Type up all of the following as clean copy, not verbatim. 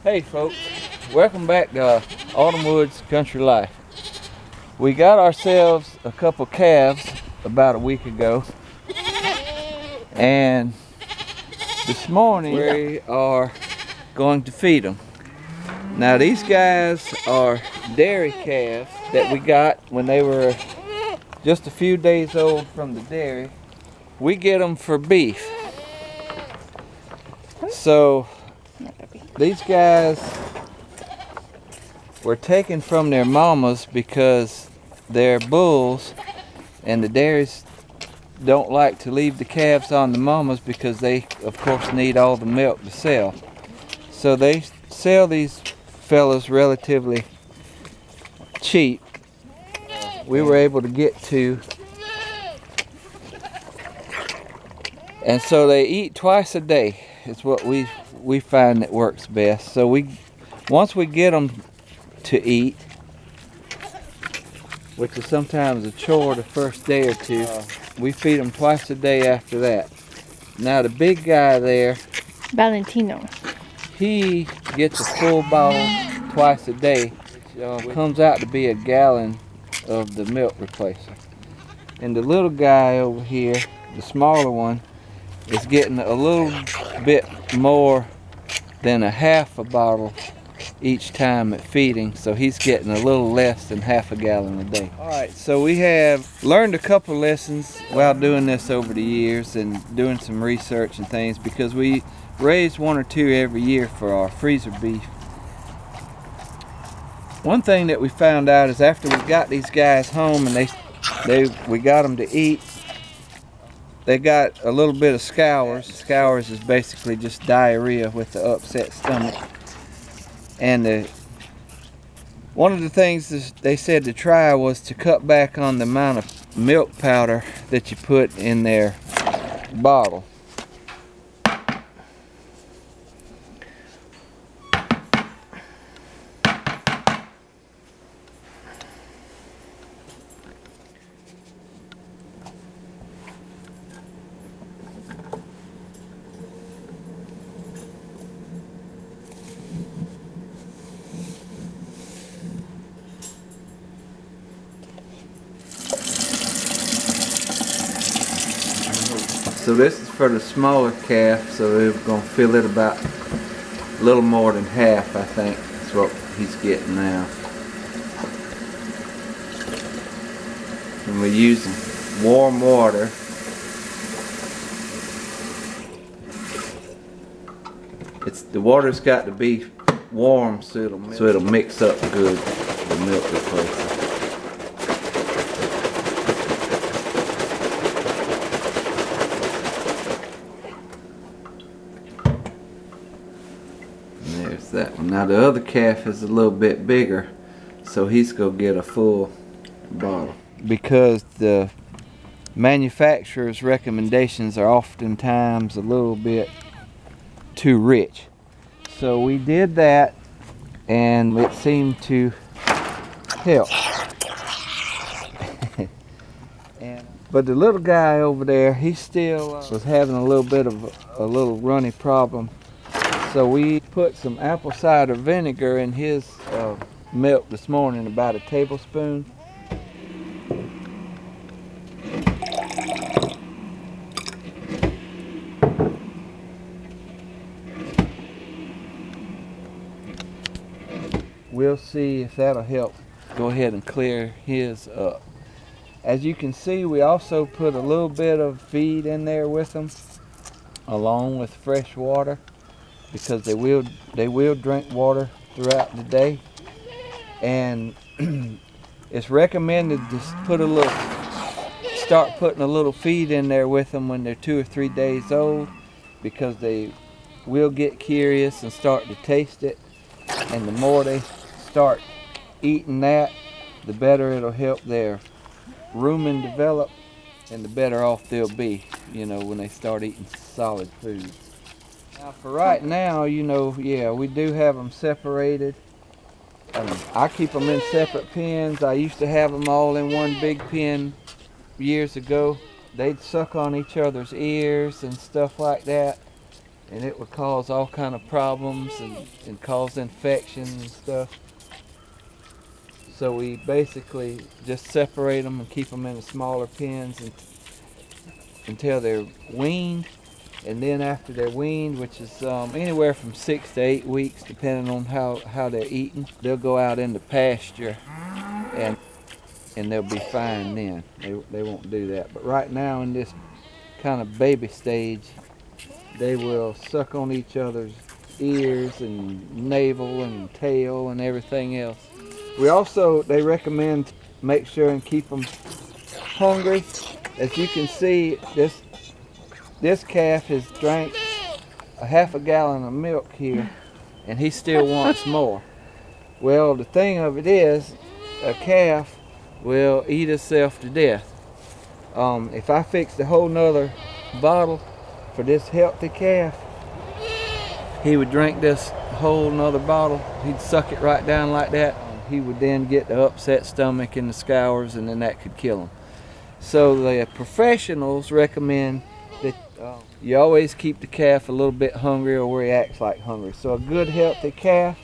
Hey folks, welcome back to Autumn Woods Country Life. We got ourselves a couple calves about a week ago, and this morning we are going to feed them. Now these guys are dairy calves that we got when they were just a few days old from the dairy. We get them for beef. So these guys were taken from their mamas because they're bulls, and the dairies don't like to leave the calves on the mamas because they of course need all the milk to sell. So they sell these fellas relatively cheap. We were able to get to, and so they eat twice a day. It's what we find that works best. So once we get them to eat, which is sometimes a chore the first day or two, we feed them twice a day after that. Now the big guy there, Valentino, he gets a full bottle twice a day, which comes out to be a gallon of the milk replacer. And the little guy over here, the smaller one, is getting a little bit more than a half a bottle each time at feeding, so he's getting a little less than half a gallon a day. Alright, so we have learned a couple lessons while doing this over the years and doing some research and things, because we raise one or two every year for our freezer beef. One thing that we found out is after we got these guys home and we got them to eat, they got a little bit of scours. Scours is basically just diarrhea with the upset stomach. And one of the things they said to try was to cut back on the amount of milk powder that you put in their bottle. So this is for the smaller calf, so we're going to fill it about a little more than half, I think. That's what he's getting now. And we're using warm water. The water's got to be warm so it'll mix up good, the milk replacer. There's that one. Now the other calf is a little bit bigger, so he's gonna get a full bottle. Because the manufacturer's recommendations are oftentimes a little bit too rich. So we did that, and it seemed to help. But the little guy over there, he still was having a little bit of a little runny problem. So we put some apple cider vinegar in his milk this morning, about a tablespoon. We'll see if that'll help go ahead and clear his up. As you can see, we also put a little bit of feed in there with them, along with fresh water, because they will drink water throughout the day. And it's recommended to start putting a little feed in there with them when they're 2 or 3 days old, because they will get curious and start to taste it. And the more they start eating that, the better it'll help their rumen develop, and the better off they'll be, when they start eating solid foods. Now for right now, yeah, we do have them separated. I keep them in separate pens. I used to have them all in one big pen years ago. They'd suck on each other's ears and stuff like that. and it would cause all kind of problems and cause infections and stuff. So we basically just separate them and keep them in the smaller pens until they're weaned. And then after they're weaned, which is anywhere from 6 to 8 weeks, depending on how they're eating, they'll go out into pasture and they'll be fine then. They won't do that. But right now in this kind of baby stage, they will suck on each other's ears and navel and tail and everything else. They recommend make sure and keep them hungry. As you can see, this calf has drank a half a gallon of milk here, and he still wants more. Well, the thing of it is, a calf will eat itself to death. If I fixed a whole nother bottle for this healthy calf, he would drink this whole nother bottle. He'd suck it right down like that. He would then get the upset stomach and the scours, and then that could kill him. So the professionals recommend that you always keep the calf a little bit hungry or where he acts like hungry. So a good healthy calf,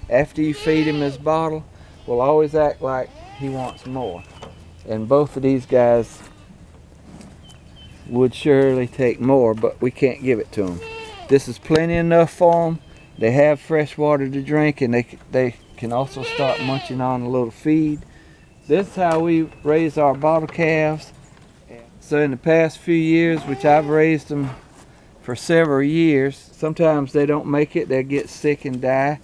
after you feed him his bottle, will always act like he wants more. And both of these guys would surely take more, but we can't give it to them. This is plenty enough for them. They have fresh water to drink, and they can also start munching on a little feed. This is how we raise our bottle calves. So in the past few years, which I've raised them for several years, sometimes they don't make it. They get sick and die.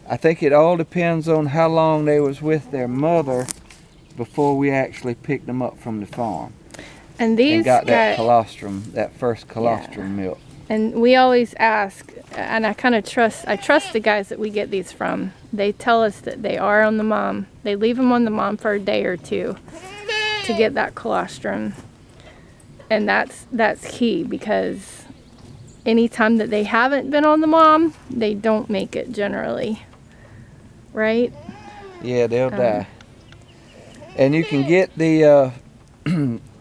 I think it all depends on how long they was with their mother before we actually picked them up from the farm. And these got that colostrum, that first colostrum milk. And we always ask, and I trust the guys that we get these from. They tell us that they are on the mom. They leave them on the mom for a day or two to get that colostrum. And that's key, because anytime that they haven't been on the mom, they don't make it generally. Right? Yeah, they'll die. And you can get the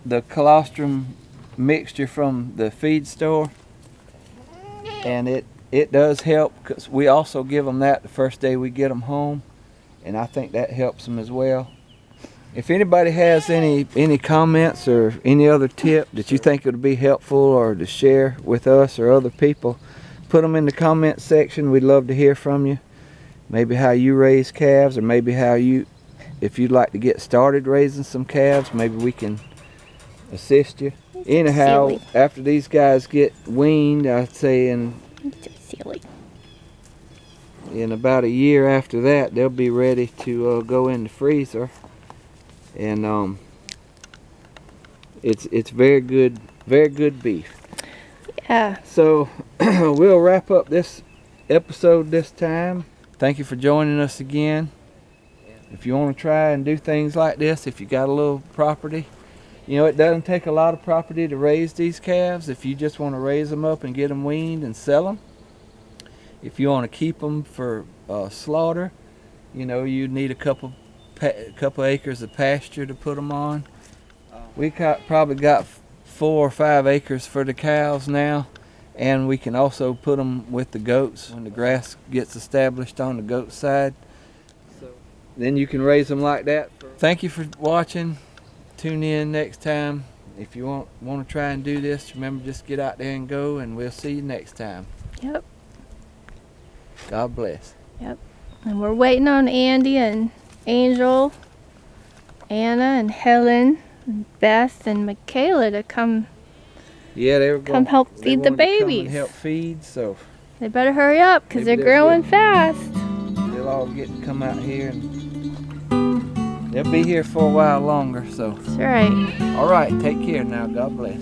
the colostrum mixture from the feed store, and it does help, because we also give them that the first day we get them home, and I think that helps them as well. If anybody has any comments or any other tip that you think would be helpful or to share with us or other people, put them in the comment section. We'd love to hear from you. Maybe how you raise calves, or maybe if you'd like to get started raising some calves, maybe we can assist you. Anyhow, after these guys get weaned, I'd say in about a year after that, they'll be ready to go in the freezer. And it's very good beef. Yeah. So we'll wrap up this episode this time. Thank you for joining us again. If you want to try and do things like this, if you got a little property, it doesn't take a lot of property to raise these calves. If you just want to raise them up and get them weaned and sell them, if you want to keep them for slaughter, you need a couple acres of pasture to put them on. We probably got 4 or 5 acres for the cows now, and we can also put them with the goats when the grass gets established on the goat side. Then you can raise them like that. Thank you for watching. Tune in next time. If you want to try and do this, remember, just get out there and go, and we'll see you next time. Yep. God bless. Yep. And we're waiting on Andy and Angel, Anna and Helen, and Beth and Michaela to come. Yeah, they were come help feed the babies. Come and help feed, so they better hurry up, because they're growing fast. They'll all come out here, and they'll be here for a while longer. So that's right. All right, take care now. God bless.